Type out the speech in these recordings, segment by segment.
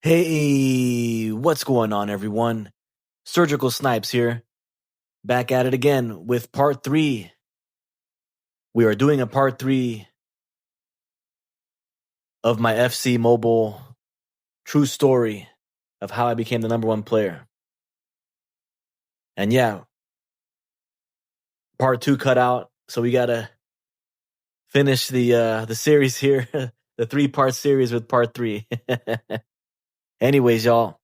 Hey, what's going on, everyone? SurgicalSnipes here, back at it again with part 3. We are doing a part 3 of my FC Mobile true story of how I became the #1 player. And yeah, part 2 cut out, so we gotta finish the series here, the 3-part series with part 3. Anyways, y'all,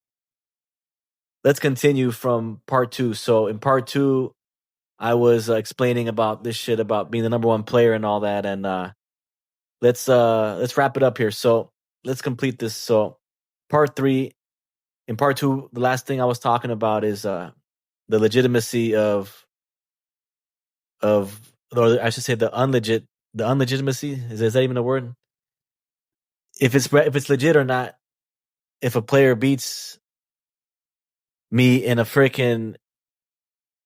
let's continue from part 2. So in part 2, I was explaining about this shit about being the #1 player and all that, and let's wrap it up here. So let's complete this. So part 3, in part 2, the last thing I was talking about is the legitimacy of, or I should say the unlegitimacy. Is that even a word? If it's legit or not, if a player beats me in a player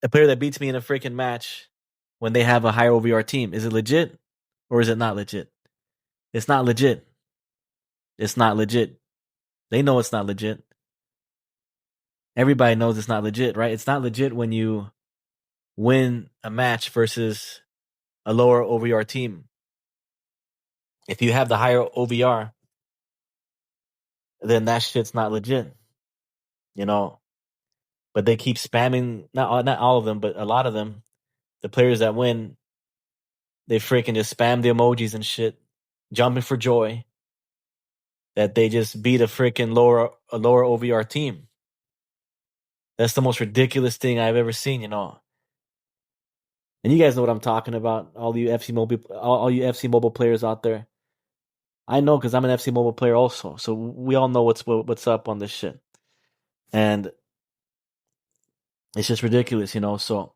that beats me in a freaking match when they have a higher OVR team, is it legit or is it not legit? It's not legit. It's not legit. They know it's not legit. Everybody knows it's not legit, right? It's not legit when you win a match versus a lower OVR team. If you have the higher OVR, then that shit's not legit, you know. But they keep spamming, not all of them, but a lot of them, the players that win, they freaking just spam the emojis and shit, jumping for joy that they just beat a freaking lower OVR team. That's the most ridiculous thing I've ever seen, you know. And you guys know what I'm talking about, all you FC Mobile players out there. I know because I'm an FC Mobile player also, so we all know what's up on this shit, and it's just ridiculous, you know. So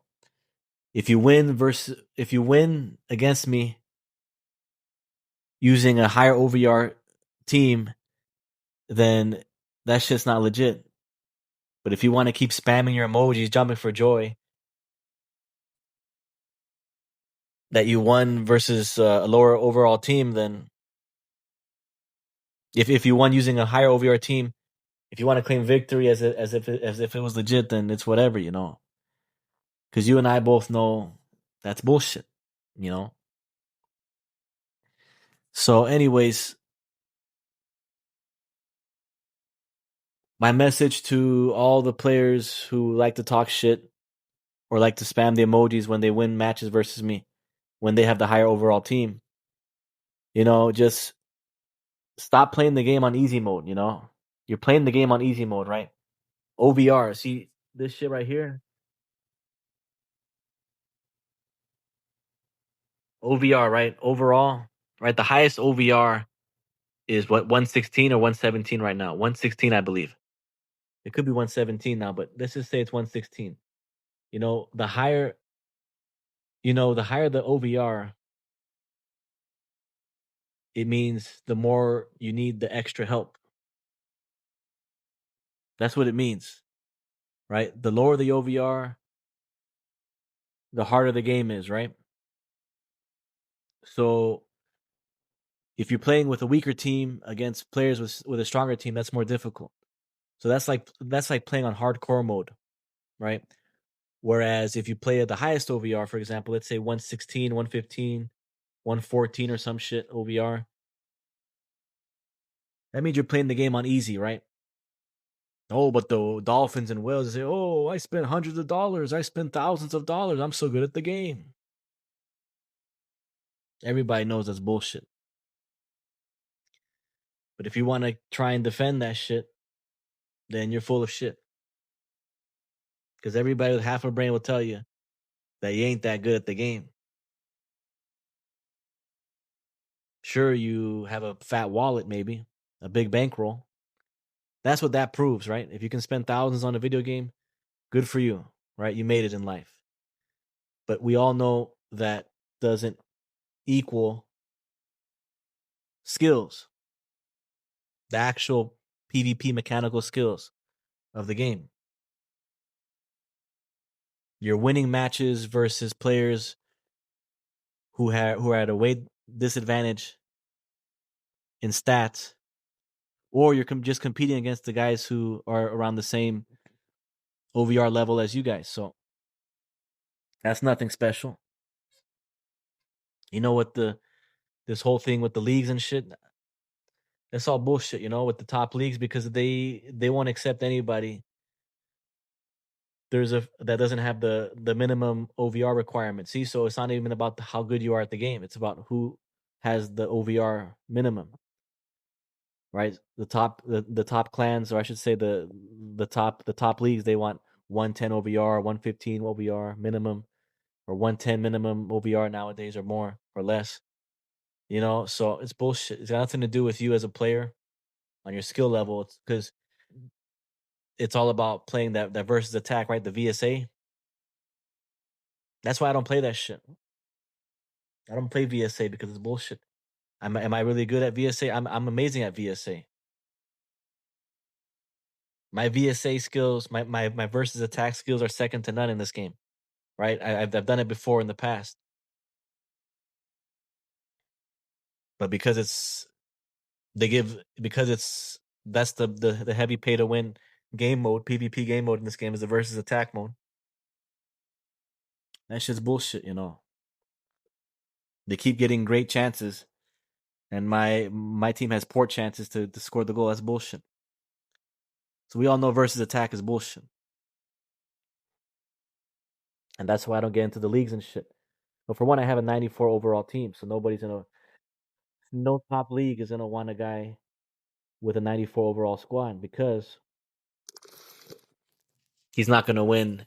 if you win against me using a higher OVR team, then that shit's not legit. But if you want to keep spamming your emojis, jumping for joy that you won versus a lower overall team, then if you won using a higher OVR team, if you want to claim victory as if it was legit, then it's whatever, you know. Because you and I both know that's bullshit, you know. So, anyways, my message to all the players who like to talk shit or like to spam the emojis when they win matches versus me, when they have the higher overall team, you know, just stop playing the game on easy mode, you know. You're playing the game on easy mode, right? OVR, see this shit right here? OVR, right? Overall, right? The highest OVR is what, 116 or 117 right now? 116, I believe. It could be 117 now, but let's just say it's 116. You know, the higher the OVR, it means the more you need the extra help. That's what it means, right? The lower the OVR, the harder the game is, right? So if you're playing with a weaker team against players with a stronger team, that's more difficult. So that's like playing on hardcore mode, right? Whereas if you play at the highest OVR, for example, let's say 116, 115, 114 or some shit OVR, that means you're playing the game on easy, right? Oh, but the Dolphins and Wales say, "Oh, I spent hundreds of dollars. I spent thousands of dollars. I'm so good at the game." Everybody knows that's bullshit. But if you want to try and defend that shit, then you're full of shit. Because everybody with half a brain will tell you that you ain't that good at the game. Sure, you have a fat wallet, maybe a big bankroll. That's what that proves, right? If you can spend thousands on a video game, good for you, right? You made it in life. But we all know that doesn't equal skills, the actual PvP mechanical skills of the game. You're winning matches versus players who are at a weight disadvantage in stats or you're just competing against the guys who are around the same OVR level as you guys. So that's nothing special. You know what this whole thing with the leagues and shit, that's all bullshit, with the top leagues, because they won't accept anybody that doesn't have the minimum OVR requirement. See, so it's not even about how good you are at the game. It's about who has the OVR minimum, right? The top clans, or I should say the top leagues, they want 110 OVR, 115 OVR minimum, or 110 minimum OVR nowadays, or more or less. So it's bullshit. It's got nothing to do with you as a player on your skill level. It's because it's all about playing that versus attack, right? The VSA. That's why I don't play that shit. I don't play VSA because it's bullshit. Am I really good at VSA? I'm amazing at VSA. My VSA skills, my versus attack skills are second to none in this game, right? I've done it before in the past, but because it's that's the heavy pay to win game mode, PvP game mode in this game is the versus attack mode. That shit's bullshit. They keep getting great chances, and my team has poor chances to score the goal. That's bullshit. So we all know versus attack is bullshit. And that's why I don't get into the leagues and shit. But for one, I have a 94 overall team, so no top league is gonna want a guy with a 94 overall squad, because he's not gonna win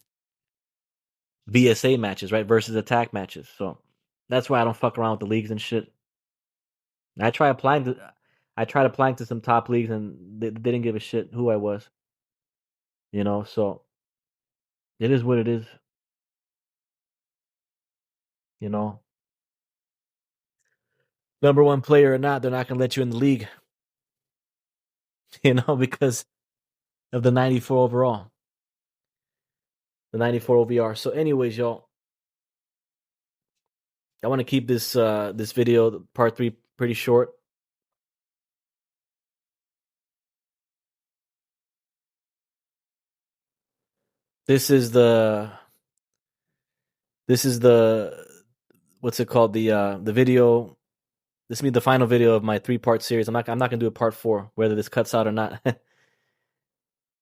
VSA matches, right? Versus attack matches. So that's why I don't fuck around with the leagues and shit. I tried applying to some top leagues, and they didn't give a shit who I was. So it is what it is. You know, number one player or not, they're not gonna let you in the league. Because of the 94 overall, the 94 OVR. So, anyways, y'all, I want to keep this video, part 3, pretty short. This is the what's it called, the video. This will be the final video of my 3-part series. I'm not gonna do a part 4, whether this cuts out or not.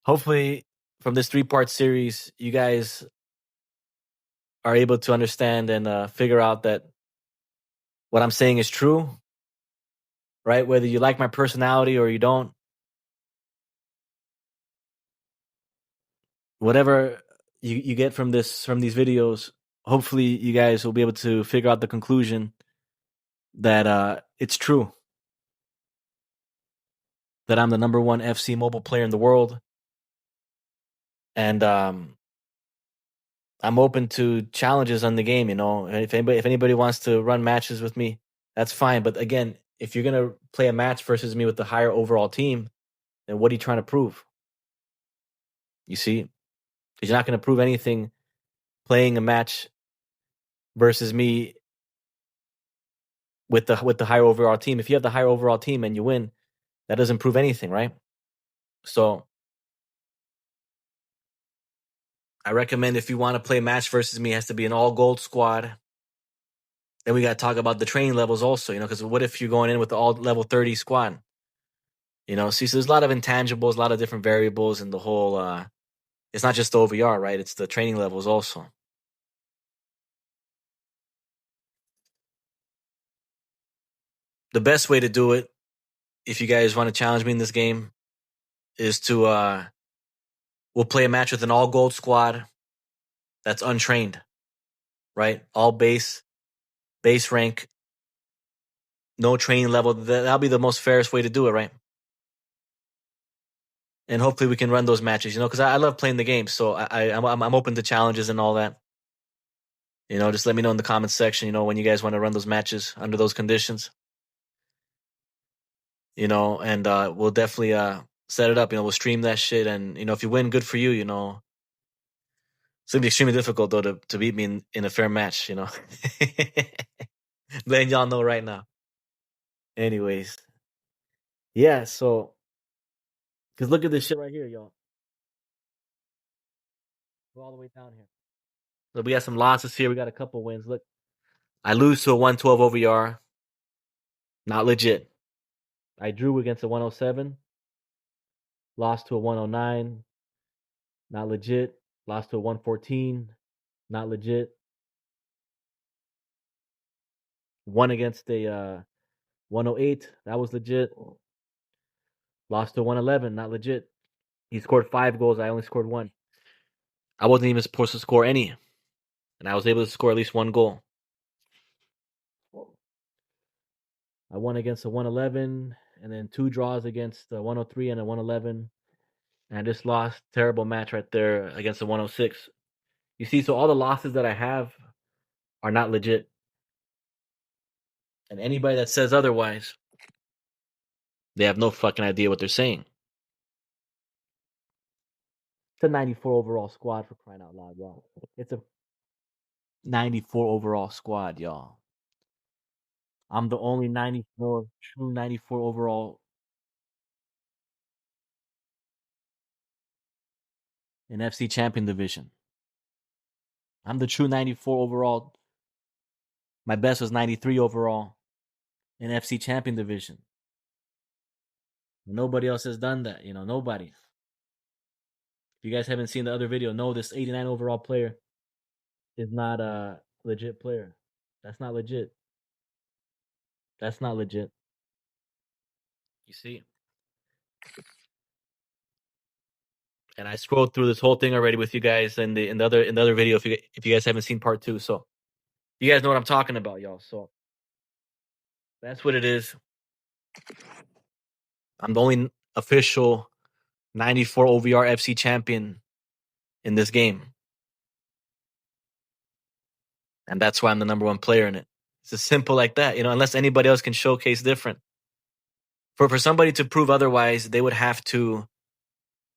Hopefully, from this 3-part series, you guys are able to understand and figure out that what I'm saying is true, right? Whether you like my personality or you don't, whatever you get from these videos, hopefully you guys will be able to figure out the conclusion that it's true, that I'm the number 1 FC mobile player in the world, and I'm open to challenges on the game. If anybody wants to run matches with me, that's fine. But again, if you're gonna play a match versus me with the higher overall team, then what are you trying to prove? You see, because you're not gonna prove anything playing a match versus me with the higher overall team. If you have the higher overall team and you win, that doesn't prove anything, right? So I recommend, if you want to play match versus me, it has to be an all gold squad. Then we got to talk about the training levels also, because what if you're going in with the all level 30 squad? So there's a lot of intangibles, a lot of different variables in the whole. It's not just the OVR, right? It's the training levels also. The best way to do it, if you guys want to challenge me in this game, is to we'll play a match with an all gold squad that's untrained, right? All base rank, no training level. That'll be the most fairest way to do it, right? And hopefully we can run those matches, because I love playing the game. So I'm open to challenges and all that. Just let me know in the comments section, when you guys want to run those matches under those conditions. And we'll definitely set it up. We'll stream that shit, and if you win, good for you. It's gonna be extremely difficult though to beat me in a fair match. Letting y'all know right now. Anyways, yeah. So Because look at this shit right here, y'all. Go all the way down here. So we got some losses here. We got a couple wins. Look, I lose to a 112 OVR. Not legit. I drew against a 107. Lost to a 109. Not legit. Lost to a 114. Not legit. Won against a 108. That was legit. Lost to 111. Not legit. He scored 5 goals. I only scored 1. I wasn't even supposed to score any. And I was able to score at least 1 goal. I won against a 111 and then 2 draws against a 103 and a 111. And I just lost. Terrible match right there against the 106. You see, so all the losses that I have are not legit. And anybody that says otherwise, they have no fucking idea what they're saying. It's a 94 overall squad, for crying out loud, y'all. It's a 94 overall squad, y'all. I'm the only 94 true 94 overall in FC Champion Division. I'm the true 94 overall. My best was 93 overall in FC Champion Division. Nobody else has done that, nobody. If you guys haven't seen the other video, no, this 89 overall player is not a legit player. That's not legit. That's not legit. You see? And I scrolled through this whole thing already with you guys in the other video if you guys haven't seen part 2. So you guys know what I'm talking about, y'all. So that's what it is. I'm the only official 94 OVR FC champion in this game. And that's why I'm the number 1 player in it. It's as simple like that, unless anybody else can showcase different. For somebody to prove otherwise, they would have to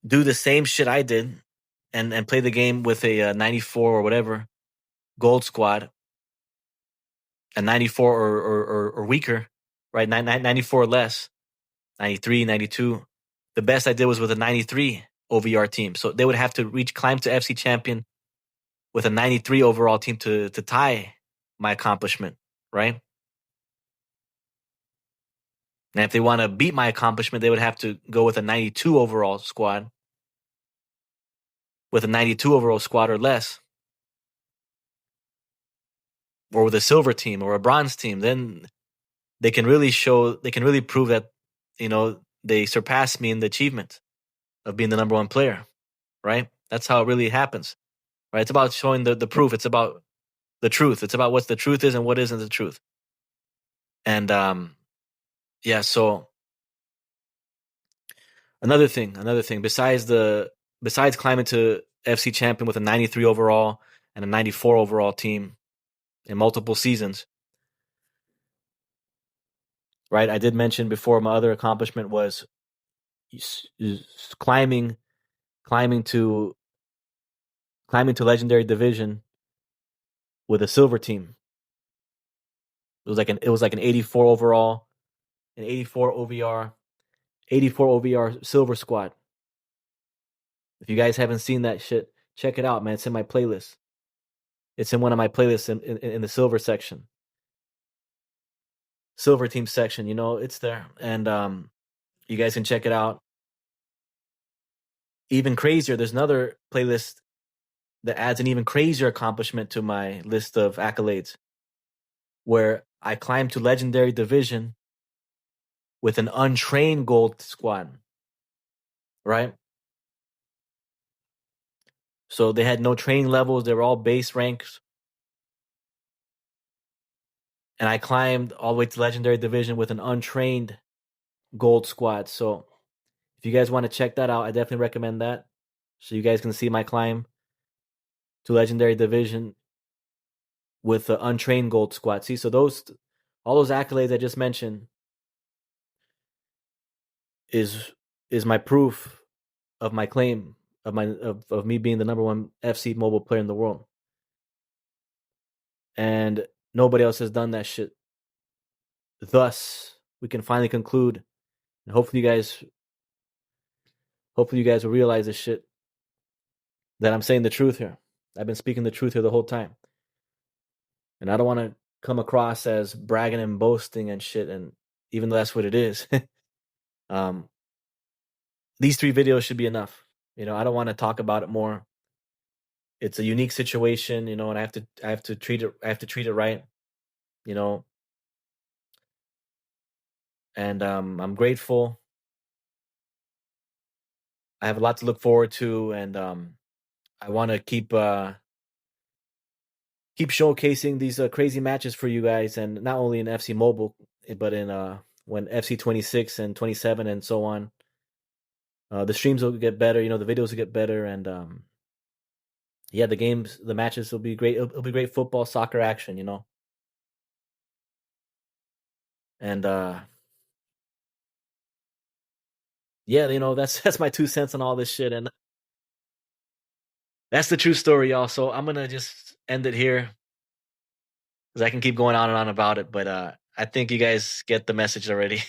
do the same shit I did and play the game with a 94 or whatever gold squad, a 94 or weaker, right? 94 or less, 93, 92. The best I did was with a 93 OVR team. So they would have to climb to FC champion with a 93 overall team to tie my accomplishment, right? And if they want to beat my accomplishment, they would have to go with a 92 overall squad, with a 92 overall squad or less, or with a silver team or a bronze team. Then they can really prove that, they surpassed me in the achievement of being the number 1 player, right? That's how it really happens, right? It's about showing the proof. It's about the truth. It's about what the truth is and what isn't the truth. And yeah, so another thing, besides climbing to FC champion with a 93 overall and a 94 overall team in multiple seasons, right? I did mention before my other accomplishment was climbing to legendary division with a silver team. It was like an 84 overall, an 84 OVR, 84 OVR silver squad. If you guys haven't seen that shit, check it out, man. It's in my playlist. It's in one of my playlists in the silver section. Silver team section, it's there. And you guys can check it out. Even crazier, there's another playlist that adds an even crazier accomplishment to my list of accolades, where I climbed to legendary division with an untrained gold squad, right? So they had no training levels. They were all base ranks. And I climbed all the way to legendary division with an untrained gold squad. So if you guys want to check that out, I definitely recommend that. So you guys can see my climb to legendary division with the untrained gold squad. See, so all those accolades I just mentioned is my proof of my claim of me being the number 1 FC mobile player in the world. And nobody else has done that shit. Thus, we can finally conclude, and hopefully you guys Hopefully you guys will realize this shit, that I'm saying the truth here. I've been speaking the truth here the whole time. And I don't want to come across as bragging and boasting and shit, and even though that's what it is. um these 3 videos should be enough. I don't want to talk about it more. It's a unique situation, and I have to treat it right, you know, and I'm grateful. I have a lot to look forward to, and I want to keep showcasing these crazy matches for you guys, and not only in FC Mobile, but in when FC 26 and 27 and so on. The streams will get better, the videos will get better, and yeah, the matches will be great. It'll be great football, soccer action, and yeah, that's that's my 2 cents on all this shit, and that's the true story, y'all. So I'm gonna just end it here because I can keep going on and on about it, but I think you guys get the message already.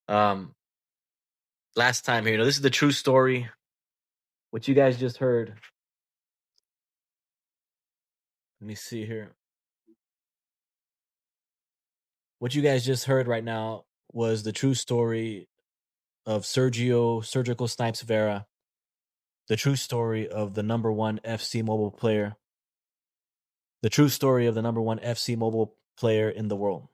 um, Last time here, this is the true story. What you guys just heard. Let me see here. What you guys just heard right now was the true story of Surgical Snipes Vera, the true story of the number one FC mobile player, the true story of the number one FC mobile player in the world.